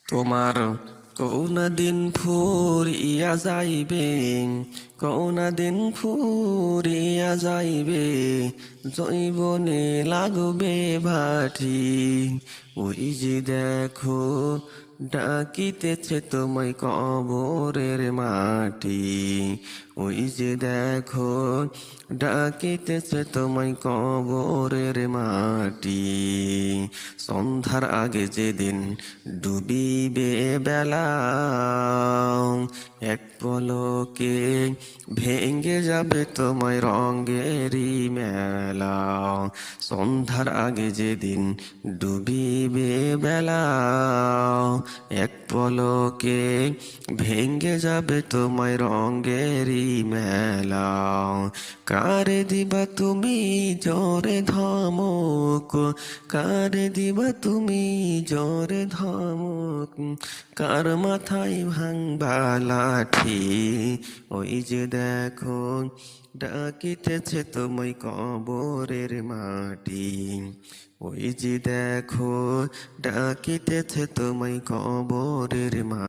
তোমার কোন দিন ফুরিয়া যাইবে, কোন দিন ফুরিয়া যাইবে, জৈবনে লাগবে ভাটি। ওই যে দেখো ডাকিতেছে তোমায় কবরের মাটি। ওই যে দেখো ডাকিতেছে তোমায় কবরের মাটি। সন্ধ্যার আগে যেদিন ডুবিবে বেলা, এক পলকে ভেঙে যাবে তোমায় রঙেরই মেলা। সন্ধ্যার আগে যেদিন ডুবিবে বেলা, এক পলকে ভেঙে যাবে তোমায় রঙেরই মেলা। কারে দিবা তুমি জোরে ধমক, কারে দিবা তুমি জোরে ধমক, কার মাথায় ভাঙবা লাঠি। ওই যে দেখো ডাকিতেছে তোমায় কবরের মাটি। ওই যে দেখো ডাকিতেছে তোমায় কবরের মাটি।